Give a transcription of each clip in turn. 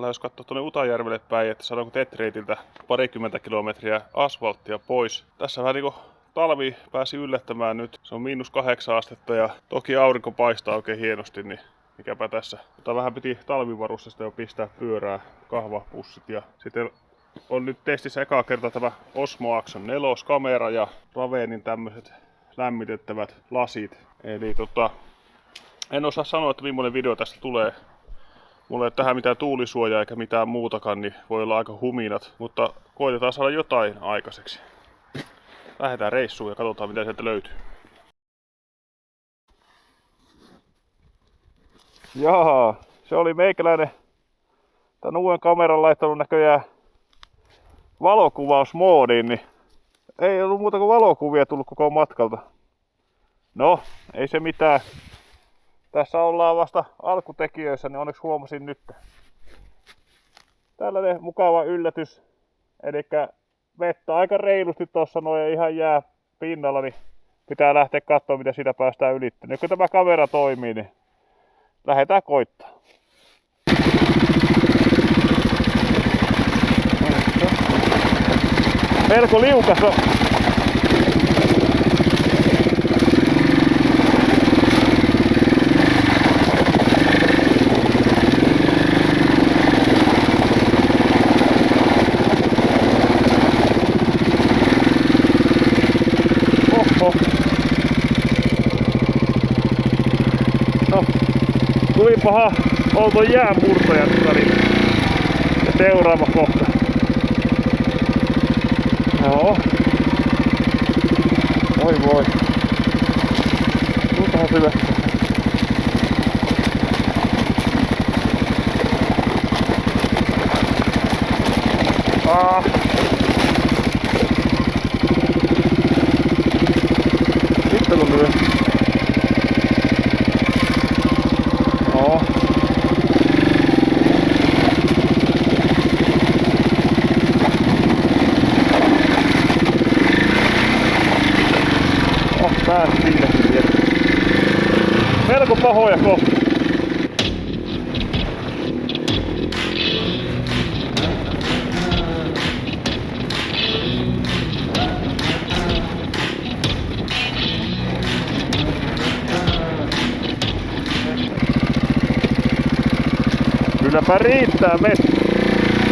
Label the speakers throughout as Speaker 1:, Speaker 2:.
Speaker 1: Jos katsoo tuonne Utajärvelle päin, että saadaanko Tetreitiltä parikymmentä kilometriä asfalttia pois. Tässä vähän niinku talvi pääsi yllättämään nyt. Se on -8 astetta ja toki aurinko paistaa oikein hienosti, niin mikäpä tässä. Mutta vähän piti talvivarusteista jo pistää pyörää, kahvapussit ja sitten on nyt testissä ekaa kertaa tämä Osmo Action 4 kamera ja Ravenin tämmöiset lämmitettävät lasit. Eli en osaa sanoa, että millainen video tästä tulee. Mulla ei ole tähän mitään tuulisuojaa eikä mitään muutakaan, niin voi olla aika huminat, mutta koitetaan saada jotain aikaiseksi. Lähdetään reissuun ja katsotaan mitä sieltä löytyy. Jaha, se oli meikäläinen tän uuden kameran laittanut näköjään valokuvausmoodiin, niin ei ollut muuta kuin valokuvia tullut koko matkalta. No, ei se mitään. Tässä ollaan vasta alkutekijöissä, niin onneksi huomasin nyt. Tällainen mukava yllätys. Elikkä vettä aika reilusti tuossa noin ihan jää pinnalla, niin pitää lähteä katsomaan mitä siitä päästään ylittämään. Nyt kun tämä kamera toimii, niin lähdetään koittaa. Melko liukas on. No, tulipahan oltu jäänmurtoja nyt välillä. Ja seuraava kohta. Joo. Voi. Tultahan syvä. Sitten kun lyö. Joo. Pääsi siinäkin vielä. Melko pahoja kohtia. Kylläpä riittää metsä.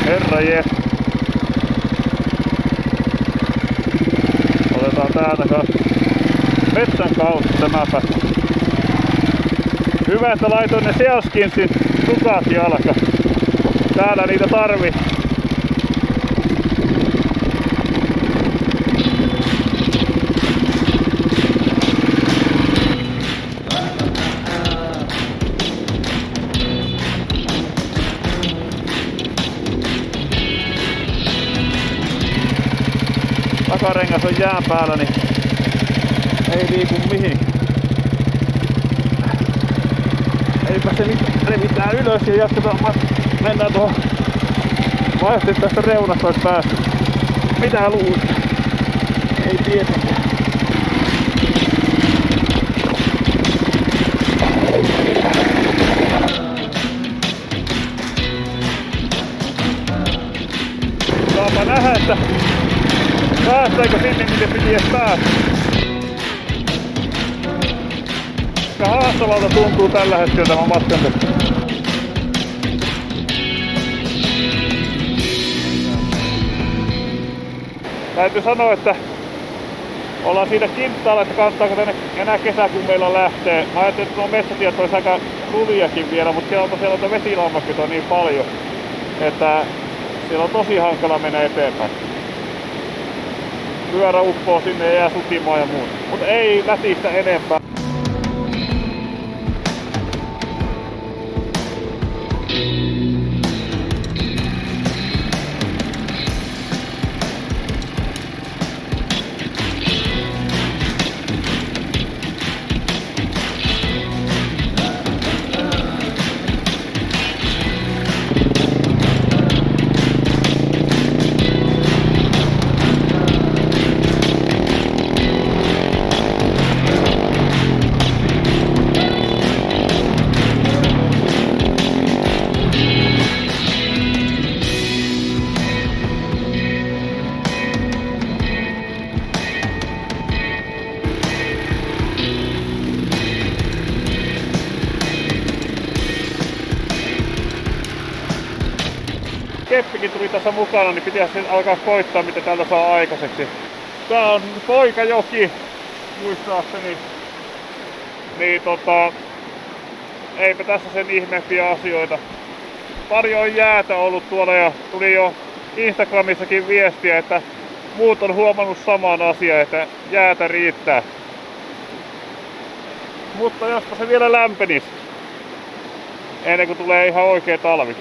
Speaker 1: Herra jes. Otetaan täältä kanssa metsän kautta tämäpä. Hyvä, että laitoin ne Sealskinsin sukat jalka. Täällä niitä tarvii. Takarengas on jään päällä, niin ei liiku mihin. Eipä se revitään ylös ja jatketaan. Mennään tuohon. Vaihti tästä reunasta olisi päästy. Mitä luulet? Ei tietenkään. Saapa nähdä, että päästäänkö sinne, miten piti edes päästä. Aika haastavalta tuntuu tällä hetkellä tämä matkan. Täytyy sanoa, että ollaan siinä kintaalla, että kannattaako tänne enää kesäkuun meillä lähtee. Mä ajattelin, että nuo metsätiet olisi aika ruviakin vielä, mutta siellä on tosiaan vesilammakkeita niin paljon, että siellä on tosi hankala mennä eteenpäin. Pyörä uppoo sinne ja jää sutimaan ja muuta. Mutta ei lätistä enempää. keppikin tuli tässä mukana, niin pitäisi alkaa koittaa, mitä täältä saa aikaiseksi. Tää on Poikajoki, muistaakseni. Niin eipä tässä sen ihmeempiä asioita. Paljon on jäätä ollut tuolla ja tuli jo Instagramissakin viestiä, että muut on huomannut saman asian, että jäätä riittää. Mutta jospa se vielä lämpenisi, ennen kuin tulee ihan oikea talvi.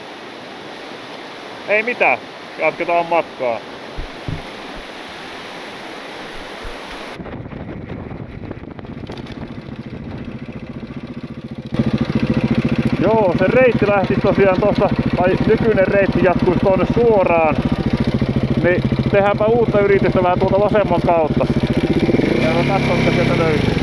Speaker 1: Ei mitään, jatketaan matkaa. Joo, se reitti lähti tosiaan tosta, tai nykyinen reitti jatkuisi tuonne suoraan. Niin tehdäänpä uutta yritystä vähän tuolta vasemman kautta. Ja katsotaan, mitä sieltä löytyy.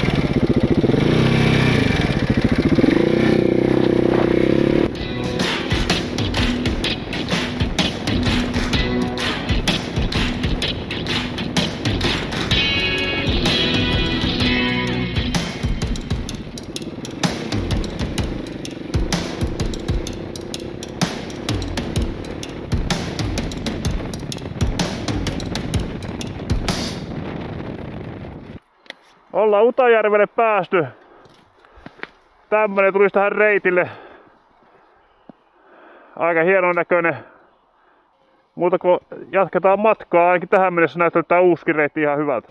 Speaker 1: Ollaan Utajärvelle päästy. Tämmönen tulisi tähän reitille. Aika hienon näköinen. Muuta kun jatketaan matkaa, ainakin tähän mennessä näyttää tää uusikin reitti ihan hyvältä.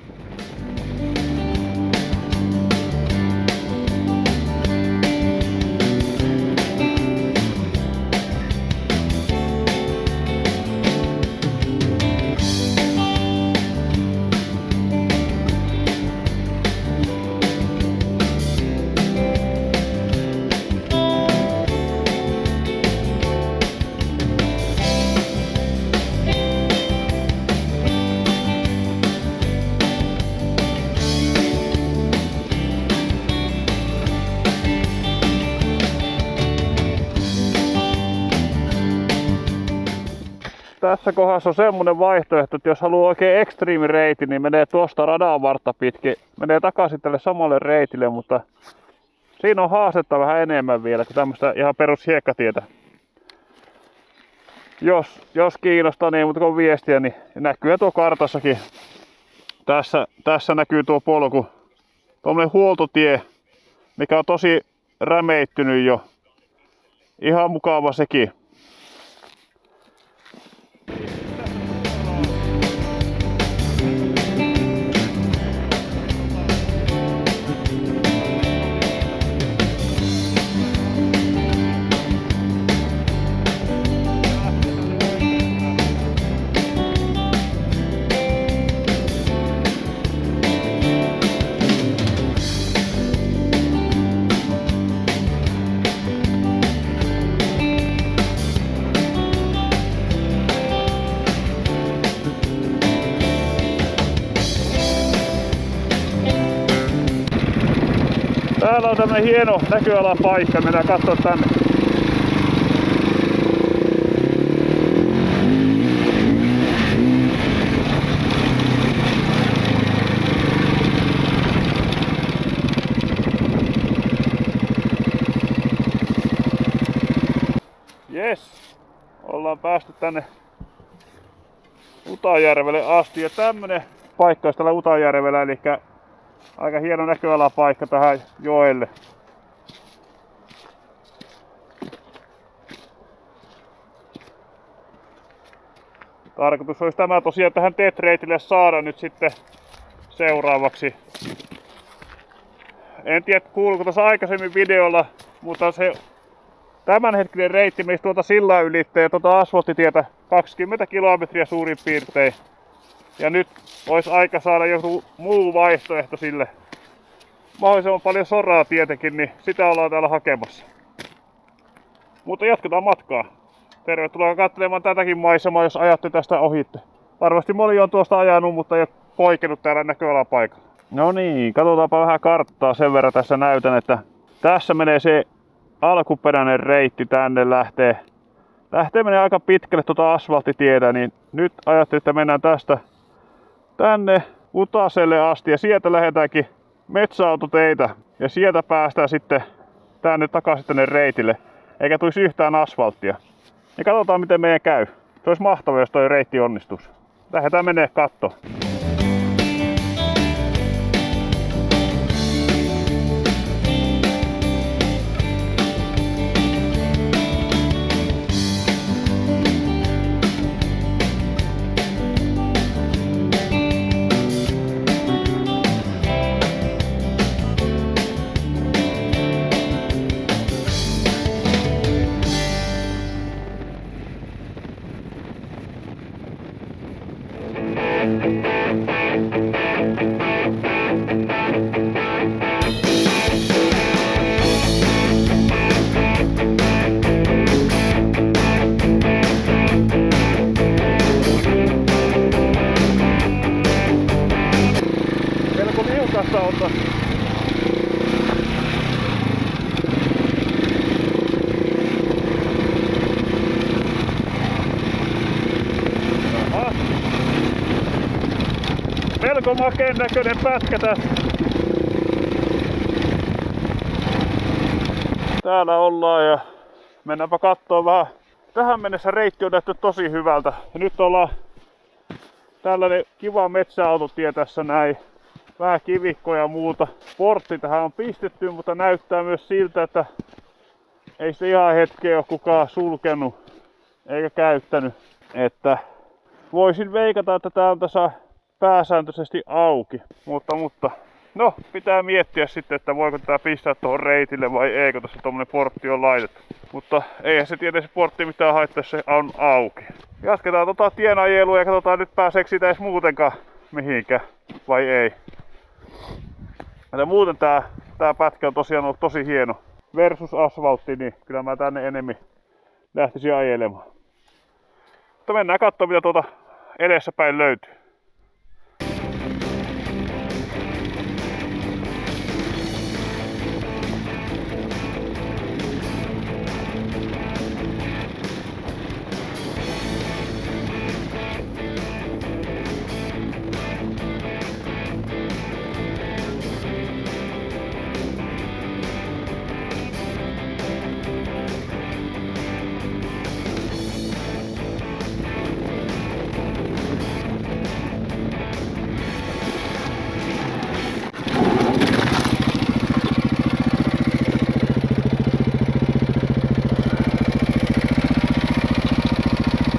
Speaker 1: Tässä kohdassa on semmonen vaihtoehto, että jos haluaa oikein extreme-reitin, niin menee tuosta radan vartta pitkin. Menee takaisin tälle samalle reitille, mutta siinä on haastetta vähän enemmän vielä kuin tämmöstä ihan perus hiekkatietä. Jos kiinnostaa, niin mutta kun viestiä, niin näkyy tuo kartassakin. Tässä näkyy tuo polku. Tuommoinen huoltotie, mikä on tosi rämeittynyt jo. Ihan mukava sekin. Täällä on tämmönen hieno näköalapaikka, mennään kattoo tänne. Jes, ollaan päästy tänne Utajärvelle asti ja tämmönen paikka olisi täällä Utajärvellä, eli aika hieno näköalapaikka tähän joelle. Tarkoitus olisi tämä tosiaan tähän TET-reitille saada nyt sitten seuraavaksi. En tiedä kuuluuko tuossa aikaisemmin videolla, mutta se tämänhetkinen reitti meistä tuolta sillan ylitteen ja tuota asfalttitietä 20 kilometriä suurin piirtein. Ja nyt olisi aika saada joku muu vaihtoehto sille. Mahdollisimman paljon soraa tietenkin, niin sitä ollaan täällä hakemassa. Mutta jatketaan matkaa. Tervetuloa katselemaan tätäkin maisemaa, jos ajatte tästä ohitte. Varmasti moni on tuosta ajanut, mutta ei ole poikennut täällä näköalapaikalla. No niin, katsotaanpa vähän karttaa sen verran tässä näytän, että tässä menee se alkuperäinen reitti tänne lähtee menee aika pitkälle tuota asfalttitietä, niin nyt ajattelin, että mennään tästä tänne Utaselle asti ja sieltä lähdetäänkin metsäautoteitä ja sieltä päästään sitten tänne takaisin tänne reitille, eikä tulisi yhtään asfalttia. Ja katsotaan miten meidän käy. Se olisi mahtavaa, jos toi reitti onnistuisi. Lähdetään menee kattoon. Melko liukasta ottaa. Melko makeen näköinen pätkä tässä. Täällä ollaan ja mennäänpä kattoo vähän. Tähän mennessä reitti on nähty tosi hyvältä. Ja nyt ollaan tällainen kiva metsäautotie tässä näin. Vähän kivikkoja ja muuta. Portti tähän on pistetty, mutta näyttää myös siltä, että ei se ihan hetkeä ole kukaan sulkenut eikä käyttänyt. Että voisin veikata, että täältä saa pääsääntöisesti auki. Mutta no, pitää miettiä sitten, että voiko tätä pistää tuohon reitille vai ei, kun tässä tommonen portti on laitettu. Mutta eihän se tietysti se portti mitään haittaa, jos se on auki. Jatketaan tienajelua ja katsotaan nyt pääseekö siitä edes muutenkaan mihinkään vai ei. Ja muuten tää pätkä on tosiaan ollut tosi hieno. Versus asfaltti, niin kyllä mä tänne enemmän lähtisin ajelemaan. Mutta mennään katsomaan mitä tuota edessäpäin löytyy.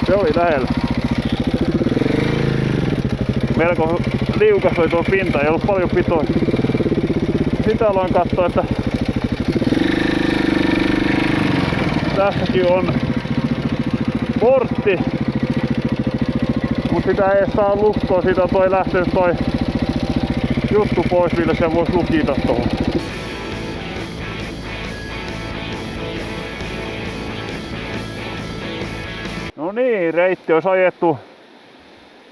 Speaker 1: Se oli lähellä. Melko liukas oli tuo pinta, ei ollut paljon pitoja. Sitä aloin katsoa, että tässäkin on portti, mutta sitä ei saa lukkoa, siitä on toi lähtenyt toi juttu pois, millä se voisi lukita tuohon. No niin, reitti olisi ajettu.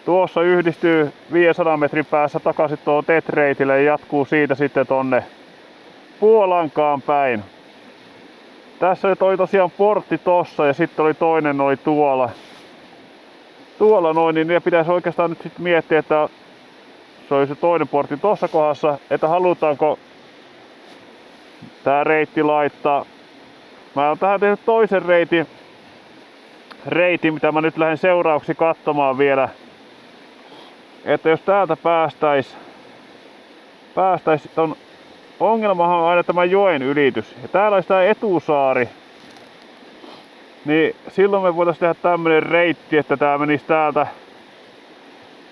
Speaker 1: Tuossa yhdistyy 500 metrin päässä takaisin tuohon TET-reitille ja jatkuu siitä sitten tonne Puolankaan päin. Tässä nyt oli tosiaan portti tossa ja sitten oli toinen oli tuolla. Tuolla noin, niin ne pitäisi oikeastaan nyt sitten miettiä, että se oli se toinen portti tossa kohdassa, että halutaanko tää reitti laittaa. Mä oon tähän tehnyt toisen reitin, mitä mä nyt lähden seuraavaksi katsomaan vielä. Että jos täältä päästäis ton ongelmahan on aina tämä joen ylitys. Ja täällä olisi tää Etusaari. Niin silloin me voitaisiin tehdä tämmönen reitti, että tää menisi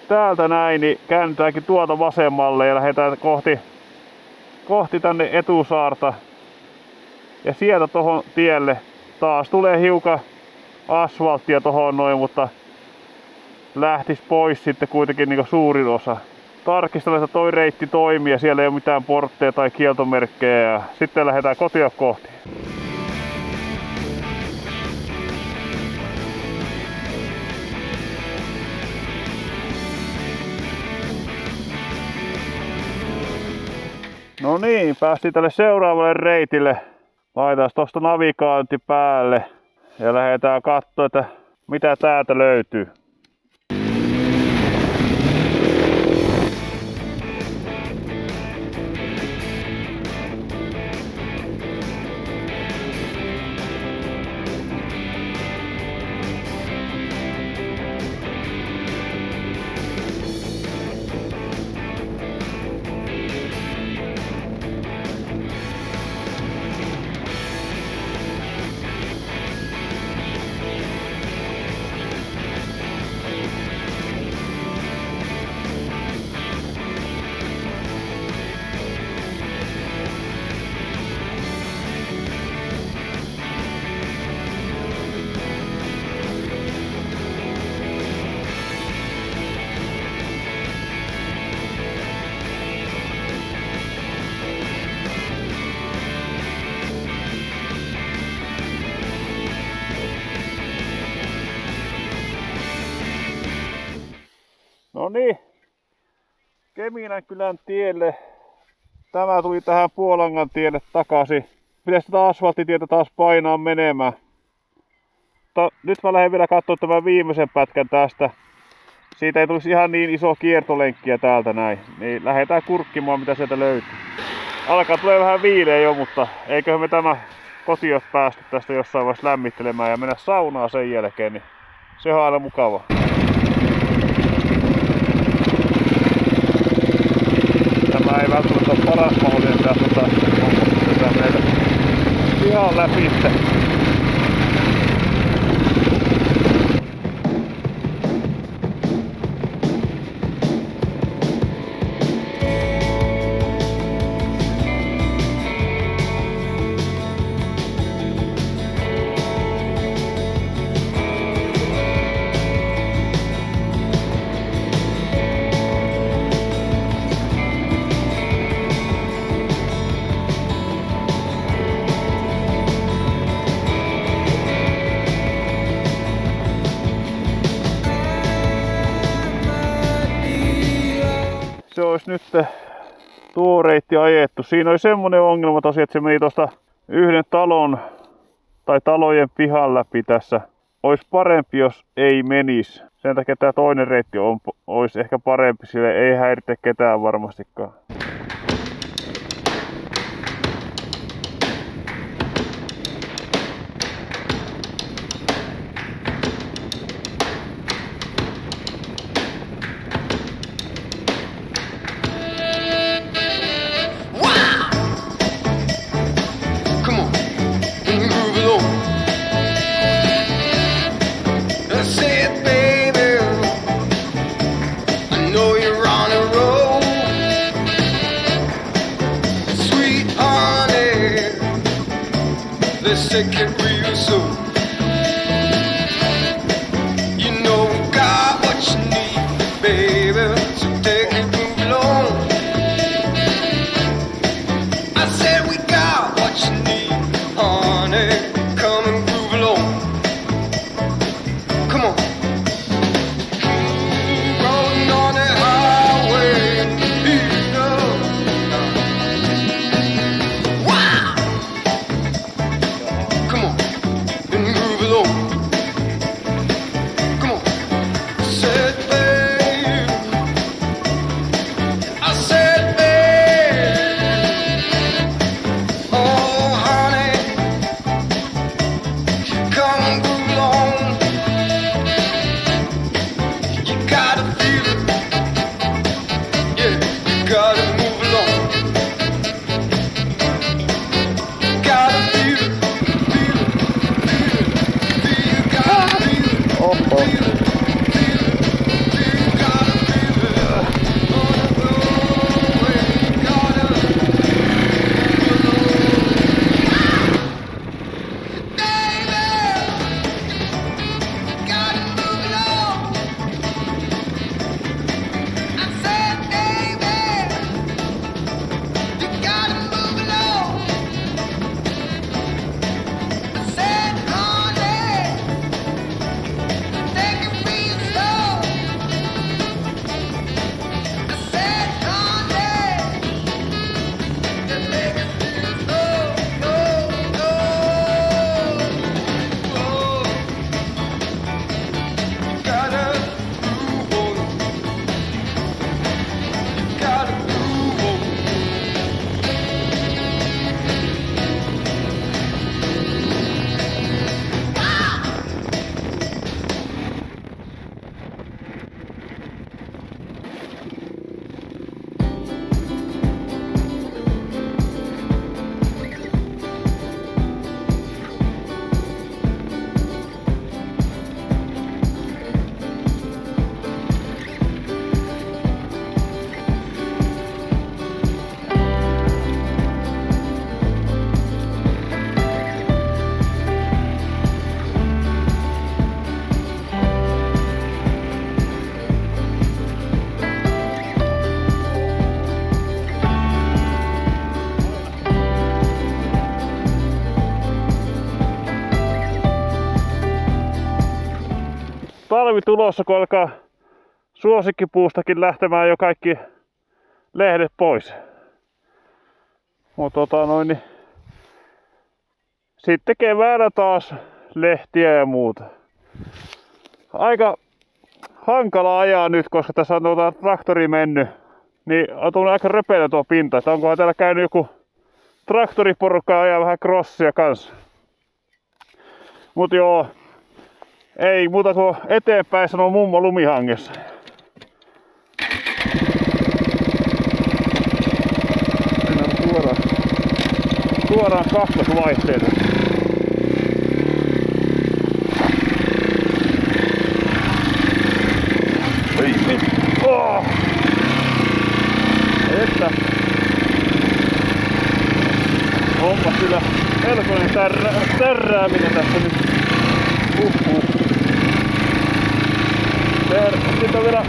Speaker 1: täältä näin, niin käännytäänkin tuolta vasemmalle ja lähdetään kohti tänne Etusaarta. Ja sieltä tohon tielle taas tulee hiukan asfalttia tohon noin, mutta lähtis pois sitten kuitenkin niin suurin osa. Tarkistellaan, että toi reitti toimii ja siellä ei ole mitään portteja tai kieltomerkkejä ja sitten lähdetään kotia kohti. No niin, päästiin tälle seuraavalle reitille. Laitetaan tosta navigaanti päälle ja lähdetään katsoa, että mitä täältä löytyy. No niin, Kemilänkylän tielle. Tämä tuli tähän Puolangan tielle takaisin. Pitäisi tätä asfalttitietä taas painaa menemään. Nyt mä lähden vielä katsomaan tämän viimeisen pätkän tästä. Siitä ei tulisi ihan niin iso kiertolenkkiä täältä näin. Niin lähdetään kurkkimaan mitä sieltä löytyy. Alkaa tulee vähän viileä jo, mutta eiköhän me tämä kotiin päästy tästä jossain vaiheessa lämmittelemään ja mennä saunaan sen jälkeen. Niin se on aina mukava. Tämä ei välttämättä ole paras mahdollinen tästä meitä ihan läpi. Se olisi nyt tuo reitti ajettu. Siinä oli semmonen ongelma tosiaan, että se meni tuosta yhden talon tai talojen pihan läpi tässä. Olisi parempi, jos ei menisi. Sen takia tämä toinen reitti olisi ehkä parempi, sillä ei häiritä ketään varmastikaan.
Speaker 2: Let's take it real soon. You know we got what you need, baby. So take it move along. I said we got what you need, honey. Come and groove along. Come on. Rolling on the highway, you know. Wow. Come on, and move along. Come on, said babe. I said babe. Oh honey, come and move along. You gotta feel it, yeah. You gotta move along. You gotta feel it.
Speaker 1: Talvi tulossa, kun alkaa suosikkipuustakin lähtemään jo kaikki lehdet pois. Mutta niin sitten keväällä taas lehtiä ja muuta. Aika hankala ajaa nyt, koska tässä on traktori mennyt. Niin on tullut aika röpeillä tuo pinta. Että onkohan täällä käynyt joku traktoriporukka ajaa vähän crossia kanssa. Mut joo, ei muuta kuin eteenpäin, sanoo mummo lumihangessa. Mennään suoraan kakkosvaihteelle. Ei mit. Oh! Että homma kyllä melkoinen tärrääminen tässä nyt. Sitten on vielä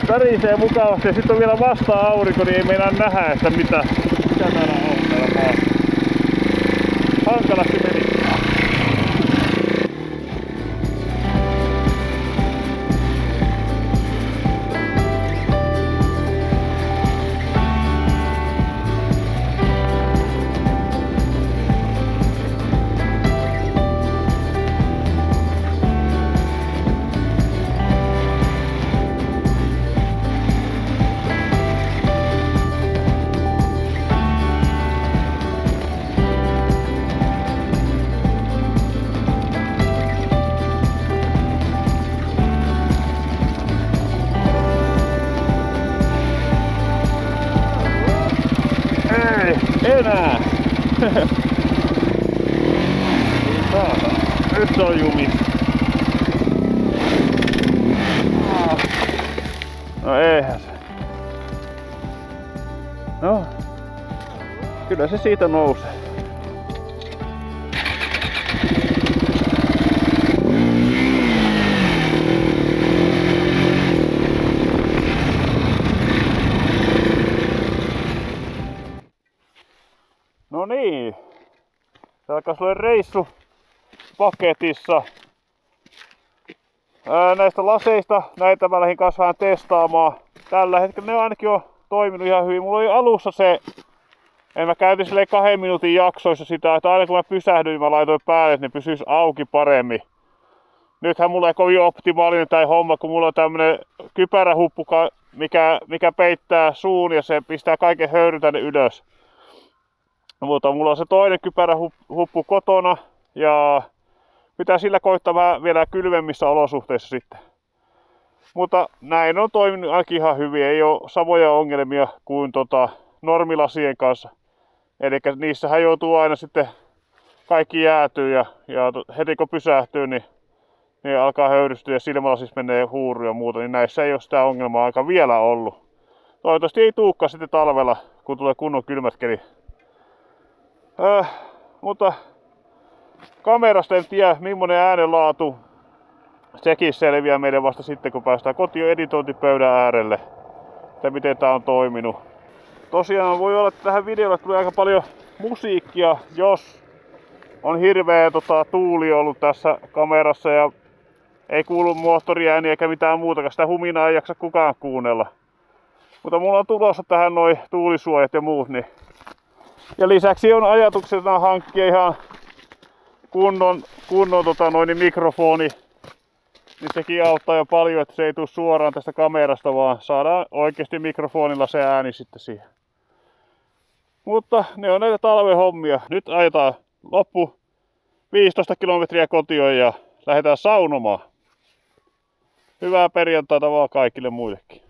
Speaker 1: tärisee mukavasti ja sitten on vielä vasta-aurinko, niin ei meinaa nähdä, että mitä täällä on täällä maassa. Hankalasti meni. Enää! Nyt se on jumi. No eihän se. No, kyllä se siitä nousee. No niin, se alkaisi olla reissu paketissa. Näistä laseista, näitä mä lähdin kanssa vähän testaamaan. Tällä hetkellä ne on ainakin jo toiminut ihan hyvin. Mulla oli alussa se, mä käytin silleen 2 minuutin jaksoissa sitä, että aina kun mä pysähdyin, mä laitoin päälle, että ne pysyis auki paremmin. Nythän mulla ei kovin optimaalinen tää homma, kun mulla on tämmönen kypärähuppu, mikä peittää suun ja se pistää kaiken höyryn tänne ylös. Mutta mulla on se toinen kypärähuppu kotona ja pitää sillä koittaa vähän vielä kylmemmissä olosuhteissa sitten. Mutta näin on toiminut ainakin ihan hyvin, ei ole samoja ongelmia kuin normilasien kanssa. Eli niissähän joutuu aina sitten kaikki jäätyy ja heti kun pysähtyy, niin alkaa höyrystyä ja silmälasis menee huuru ja muuta, niin näissä ei ole sitä ongelmaa aika vielä ollut. Toivottavasti ei tuukka sitten talvella, kun tulee kunnon kylmät keli. Mutta kamerasta en tiedä, millainen äänenlaatu. Sekin selviää meille vasta sitten, kun päästään kotiin editointipöydän äärelle, että miten tää on toiminut. Tosiaan voi olla, että tähän videolle tulee aika paljon musiikkia, jos on hirveä tuuli ollut tässä kamerassa ja ei kuulu moottoriääniä eikä mitään muutakaan. Sitä huminaa ei jaksa kukaan kuunnella. Mutta mulla on tulossa tähän noi tuulisuojat ja muut. Niin. Ja lisäksi on ajatuksena hankkia ihan kunnon mikrofoni. Niin sekin auttaa jo paljon, että se ei tule suoraan tästä kamerasta, vaan saadaan oikeasti mikrofonilla se ääni sitten siihen. Mutta ne on näitä talven hommia. Nyt ajetaan loppu 15 kilometriä kotiin ja lähdetään saunomaan. Hyvää perjantaita vaan kaikille muillekin.